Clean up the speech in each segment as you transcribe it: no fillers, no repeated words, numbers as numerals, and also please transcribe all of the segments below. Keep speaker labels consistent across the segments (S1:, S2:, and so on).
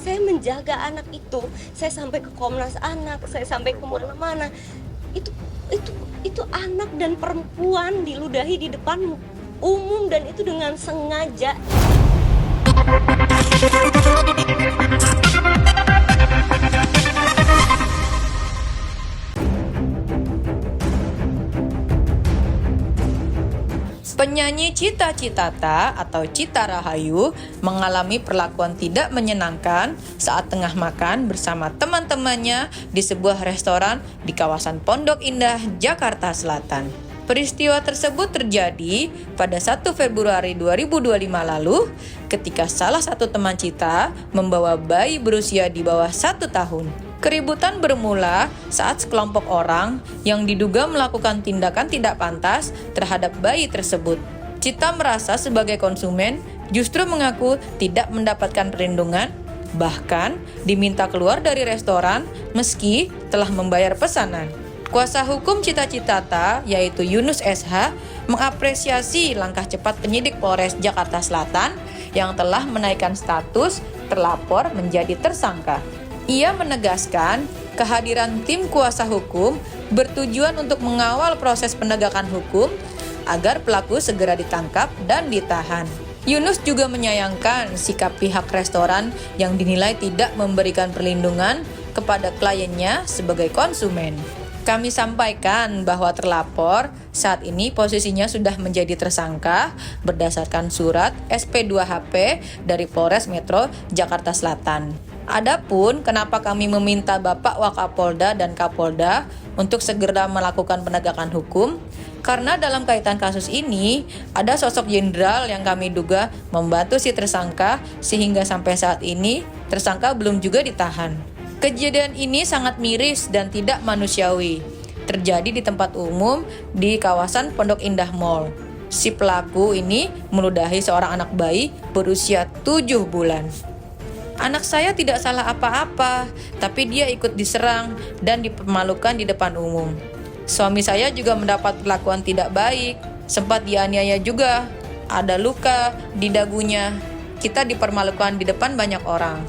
S1: saya menjaga anak itu. Saya sampai ke Komnas Anak, saya sampai kemana-mana. Itu itu anak dan perempuan diludahi di depan umum, dan itu dengan sengaja.
S2: Penyanyi Cita Citata atau Cita Rahayu mengalami perlakuan tidak menyenangkan saat tengah makan bersama teman-temannya di sebuah restoran di kawasan Pondok Indah, Jakarta Selatan. Peristiwa tersebut terjadi pada 1 Februari 2025 lalu ketika salah satu teman Cita membawa bayi berusia di bawah 1 tahun. Keributan bermula saat sekelompok orang yang diduga melakukan tindakan tidak pantas terhadap bayi tersebut. Cita merasa sebagai konsumen justru mengaku tidak mendapatkan perlindungan, bahkan diminta keluar dari restoran meski telah membayar pesanan. Kuasa hukum Cita Citata, yaitu Yunus SH, mengapresiasi langkah cepat penyidik Polres Jakarta Selatan yang telah menaikkan status terlapor menjadi tersangka. Ia menegaskan kehadiran tim kuasa hukum bertujuan untuk mengawal proses penegakan hukum agar pelaku segera ditangkap dan ditahan. Yunus juga menyayangkan sikap pihak restoran yang dinilai tidak memberikan perlindungan kepada kliennya sebagai konsumen. Kami sampaikan bahwa terlapor saat ini posisinya sudah menjadi tersangka berdasarkan surat SP2HP dari Polres Metro Jakarta Selatan. Adapun kenapa kami meminta Bapak Wakapolda dan Kapolda untuk segera melakukan penegakan hukum, karena dalam kaitan kasus ini ada sosok jenderal yang kami duga membantu si tersangka sehingga sampai saat ini tersangka belum juga ditahan. Kejadian ini sangat miris dan tidak manusiawi. Terjadi di tempat umum di kawasan Pondok Indah Mall. Si pelaku ini meludahi seorang anak bayi berusia 7 bulan. Anak saya tidak salah apa-apa, tapi dia ikut diserang dan dipermalukan di depan umum. Suami saya juga mendapat perlakuan tidak baik, sempat dianiaya juga, ada luka di dagunya. Kita dipermalukan di depan banyak orang.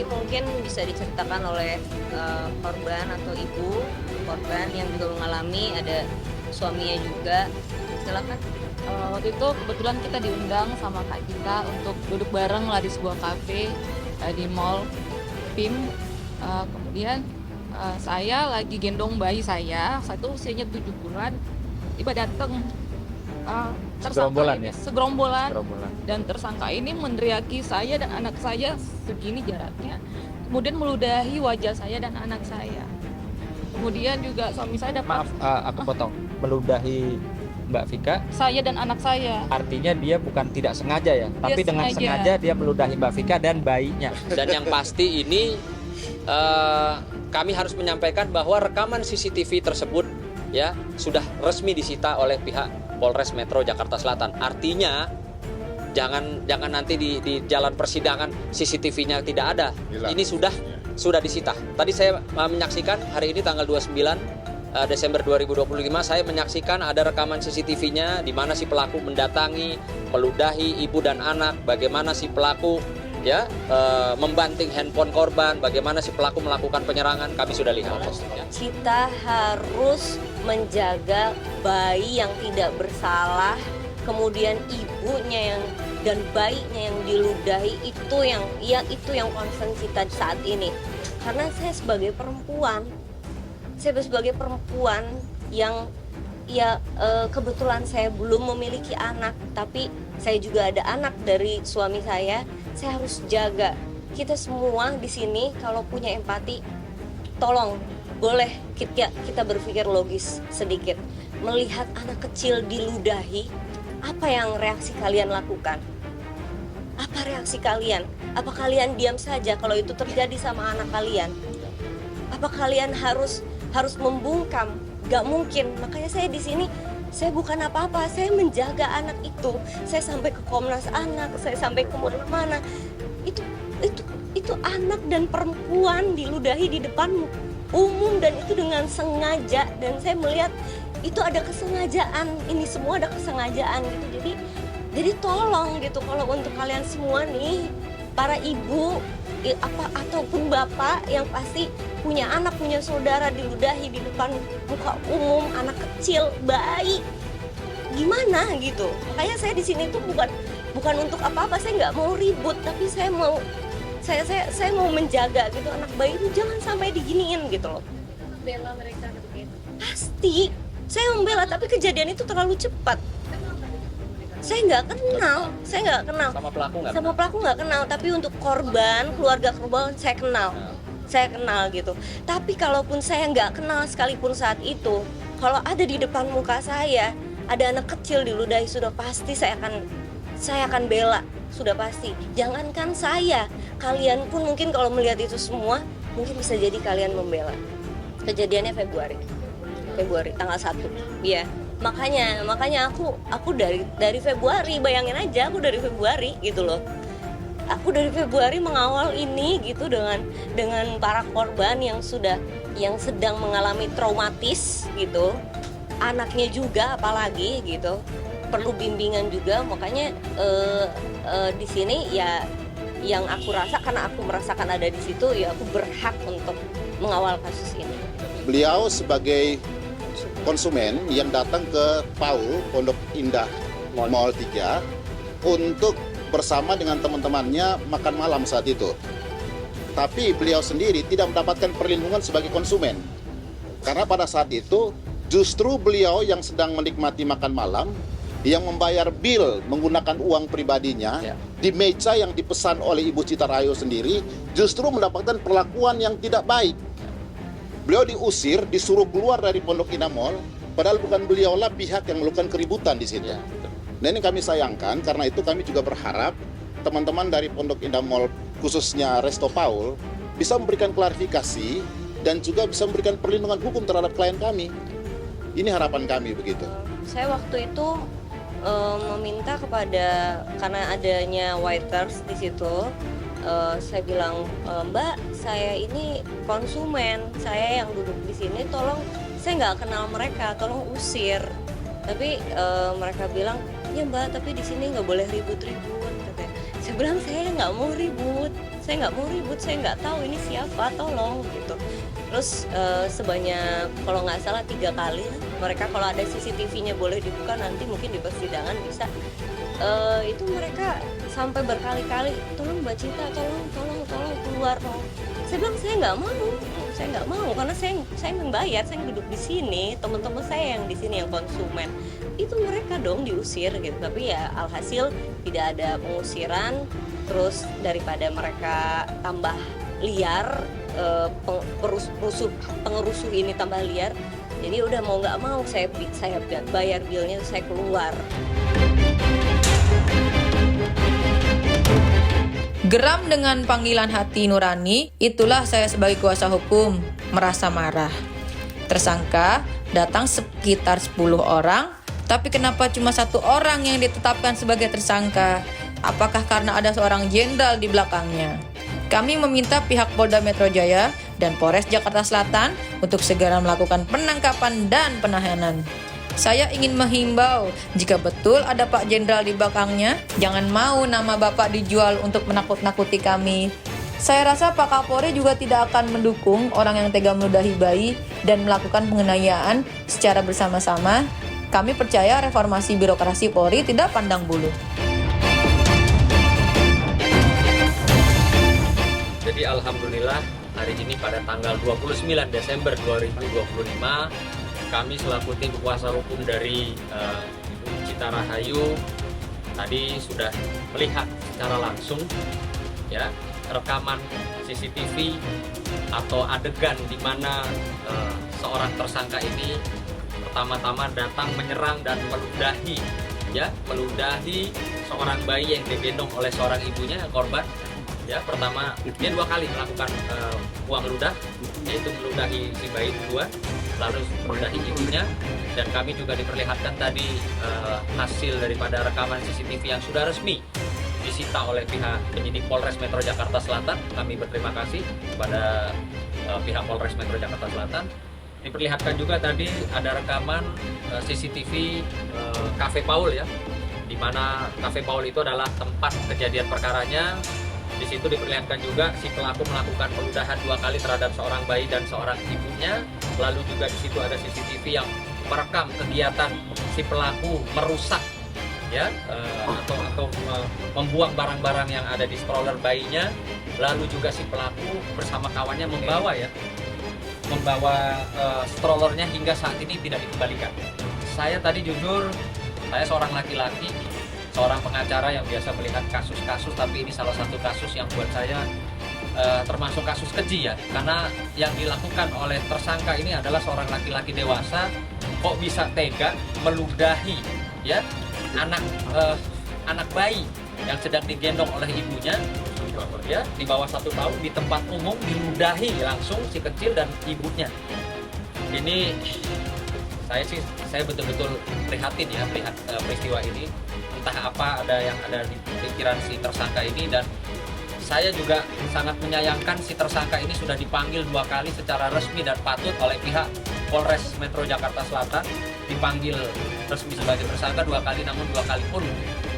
S1: Mungkin bisa diceritakan oleh korban atau ibu korban yang juga mengalami, ada suaminya juga. Silakan.
S3: Waktu itu kebetulan kita diundang sama Kak Gita untuk duduk bareng lah di sebuah kafe di mall PIM. Kemudian saya lagi gendong bayi saya, satu usianya 7 bulan. Tiba datang segerombolan. Dan tersangka ini meneriaki saya dan anak saya segini jaraknya. Kemudian meludahi wajah saya dan anak saya. Kemudian juga suami saya dapat...
S4: Maaf, aku potong. Meludahi Mbak Vika,
S3: saya dan anak saya.
S4: artinya dia bukan tidak sengaja ya, tapi dengan sengaja dia meludahi Mbak Vika dan bayinya.
S5: Dan yang pasti ini kami harus menyampaikan bahwa rekaman CCTV tersebut ya sudah resmi disita oleh pihak Polres Metro Jakarta Selatan. Artinya jangan nanti di jalan persidangan CCTV-nya tidak ada. Ini sudah disita. Tadi saya menyaksikan hari ini tanggal 29 Desember 2025 saya menyaksikan ada rekaman CCTV-nya di mana si pelaku mendatangi, meludahi ibu dan anak, bagaimana si pelaku ya membanting handphone korban, bagaimana si pelaku melakukan penyerangan, kami sudah lihat. Ya.
S1: Kita harus menjaga bayi yang tidak bersalah, kemudian ibunya dan bayinya yang diludahi, itu yang concern kita saat ini. Karena saya sebagai perempuan yang kebetulan saya belum memiliki anak, tapi saya juga ada anak dari suami saya harus jaga. Kita semua di sini kalau punya empati, tolong boleh kita berpikir logis sedikit. Melihat anak kecil diludahi, apa yang reaksi kalian lakukan? Apa reaksi kalian? Apa kalian diam saja kalau itu terjadi sama anak kalian? Apa kalian harus membungkam? Gak mungkin. Makanya saya di sini, saya bukan apa-apa, saya menjaga anak itu. Saya sampai ke Komnas Anak, saya sampai ke mana-mana. Itu anak dan perempuan diludahi di depan umum, dan itu dengan sengaja. Dan saya melihat itu ada kesengajaan, ini semua ada kesengajaan gitu. Jadi Jadi tolong gitu, kalau untuk kalian semua nih, para ibu ataupun bapak yang pasti punya anak, punya saudara diludahi di depan muka umum, anak kecil, bayi, gimana gitu. Makanya saya di sini tuh bukan untuk apa-apa, saya nggak mau ribut, tapi saya mau menjaga gitu anak bayi itu jangan sampai diginiin gitu loh.
S6: Bela mereka begitu.
S1: Pasti saya membela, tapi kejadian itu terlalu cepat. Saya nggak kenal.
S5: Sama pelaku nggak?
S1: Sama pelaku nggak kenal, tapi untuk korban, keluarga korban saya kenal. Saya kenal gitu. Tapi kalaupun saya nggak kenal sekalipun saat itu, kalau ada di depan muka saya, ada anak kecil diludahi, sudah pasti saya akan bela, sudah pasti. Jangankan saya, kalian pun mungkin kalau melihat itu semua, mungkin bisa jadi kalian membela. Kejadiannya Februari tanggal 1. Iya. Makanya aku dari Februari, bayangin aja aku dari Februari gitu loh. Aku dari Februari mengawal ini gitu dengan para korban yang sedang mengalami traumatis gitu. Anaknya juga apalagi gitu. Perlu bimbingan juga, makanya di sini ya yang aku rasa, karena aku merasakan ada di situ, ya aku berhak untuk mengawal kasus ini.
S7: Beliau sebagai konsumen yang datang ke Paul Pondok Indah Mall 3 untuk bersama dengan teman-temannya makan malam saat itu. Tapi beliau sendiri tidak mendapatkan perlindungan sebagai konsumen. Karena pada saat itu justru beliau yang sedang menikmati makan malam, yang membayar bil menggunakan uang pribadinya di meja yang dipesan oleh Ibu Cita Rahayu sendiri, justru mendapatkan perlakuan yang tidak baik. Beliau diusir, disuruh keluar dari Pondok Indah Mall, padahal bukan beliaulah pihak yang melakukan keributan di sini. Nah, ini kami sayangkan, karena itu kami juga berharap teman-teman dari Pondok Indah Mall, khususnya Resto Paul, bisa memberikan klarifikasi dan juga bisa memberikan perlindungan hukum terhadap klien kami. Ini harapan kami begitu.
S1: Saya waktu itu meminta karena adanya waiters di situ, saya bilang, Mbak, saya ini konsumen, saya yang duduk di sini, tolong, saya nggak kenal mereka, tolong usir. Tapi mereka bilang, ya Mbak, tapi di sini nggak boleh ribut-ribut. Saya bilang, saya nggak mau ribut, saya nggak tahu ini siapa, tolong gitu. Terus sebanyak, kalau nggak salah 3 kali, mereka kalau ada CCTV-nya boleh dibuka, nanti mungkin di persidangan bisa. Itu mereka sampai berkali-kali, tolong Mbak Cita, tolong keluar dong. Saya bilang saya nggak mau karena saya membayar, saya duduk di sini, teman-teman saya yang di sini yang konsumen, itu mereka dong diusir gitu. Tapi ya alhasil tidak ada pengusiran, terus daripada mereka tambah liar, pengerusuh ini tambah liar, jadi udah mau nggak mau saya bayar bilnya, saya keluar.
S2: Geram dengan panggilan hati nurani, itulah saya sebagai kuasa hukum merasa marah. Tersangka datang sekitar 10 orang, tapi kenapa cuma 1 orang yang ditetapkan sebagai tersangka? Apakah karena ada seorang jenderal di belakangnya? Kami meminta pihak Polda Metro Jaya dan Polres Jakarta Selatan untuk segera melakukan penangkapan dan penahanan. Saya ingin menghimbau, jika betul ada Pak Jenderal di belakangnya, jangan mau nama Bapak dijual untuk menakut-nakuti kami. Saya rasa Pak Kapolri juga tidak akan mendukung orang yang tega meludahi bayi dan melakukan penganiayaan secara bersama-sama. Kami percaya reformasi birokrasi Polri tidak pandang bulu.
S5: Jadi alhamdulillah hari ini pada tanggal 29 Desember 2025, kami selaku tim kuasa hukum dari Ibu Cita Rahayu tadi sudah melihat secara langsung ya rekaman CCTV atau adegan di mana seorang tersangka ini pertama-tama datang menyerang dan meludahi seorang bayi yang digendong oleh seorang ibunya, korban. Ya, pertama dia 2 kali melakukan uang ludah, yaitu meludahi si bayi dua, lalu meludahi ibunya, dan kami juga diperlihatkan tadi hasil daripada rekaman CCTV yang sudah resmi disita oleh pihak penyidik Polres Metro Jakarta Selatan. Kami berterima kasih kepada pihak Polres Metro Jakarta Selatan. Diperlihatkan juga tadi ada rekaman CCTV Cafe Paul ya, di mana Cafe Paul itu adalah tempat kejadian perkaranya. Di situ diperlihatkan juga si pelaku melakukan peludahan 2 kali terhadap seorang bayi dan seorang ibunya. Lalu juga di situ ada CCTV yang merekam kegiatan si pelaku merusak ya atau membuang barang-barang yang ada di stroller bayinya. Lalu juga si pelaku bersama kawannya membawa strollernya hingga saat ini tidak dikembalikan. Saya tadi jujur, saya seorang laki-laki, seorang pengacara yang biasa melihat kasus-kasus, tapi ini salah satu kasus yang buat saya termasuk kasus keji ya, karena yang dilakukan oleh tersangka ini adalah seorang laki-laki dewasa kok bisa tega meludahi ya anak bayi yang sedang digendong oleh ibunya ya di bawah 1 tahun di tempat umum, diludahi langsung si kecil dan ibunya. Ini saya betul-betul prihatin ya melihat peristiwa ini. Entah apa yang ada di pikiran si tersangka ini, dan saya juga sangat menyayangkan si tersangka ini sudah dipanggil 2 kali secara resmi dan patut oleh pihak Polres Metro Jakarta Selatan, dipanggil resmi sebagai tersangka 2 kali, namun 2 kali pun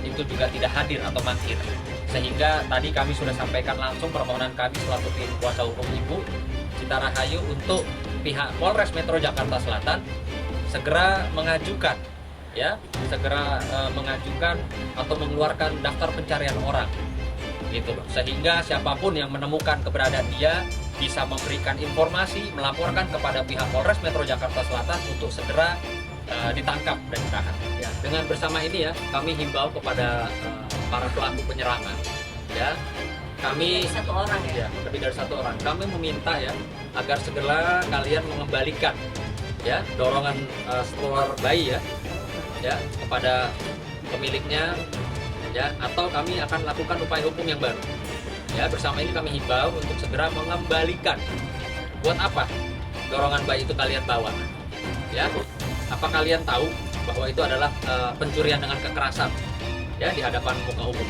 S5: itu juga tidak hadir atau mangkir. Sehingga tadi kami sudah sampaikan langsung permohonan kami selaku tim kuasa hukum Ibu Cita Rahayu untuk pihak Polres Metro Jakarta Selatan segera mengajukan atau mengeluarkan daftar pencarian orang gitu loh, sehingga siapapun yang menemukan keberadaan dia bisa memberikan informasi, melaporkan kepada pihak Polres Metro Jakarta Selatan untuk segera ditangkap dan ditahan ya. Dengan bersama ini ya kami himbau kepada para pelaku penyerangan ya, kami
S1: Lebih dari 1 orang ya?
S5: Lebih dari 1 orang. Kami meminta ya agar segera kalian mengembalikan ya dorongan stroller bayi ya kepada pemiliknya ya, atau kami akan lakukan upaya hukum yang baru ya. Bersama ini kami himbau untuk segera mengembalikan. Buat apa dorongan bayi itu kalian bawa ya? Apa kalian tahu bahwa itu adalah pencurian dengan kekerasan ya di hadapan muka umum?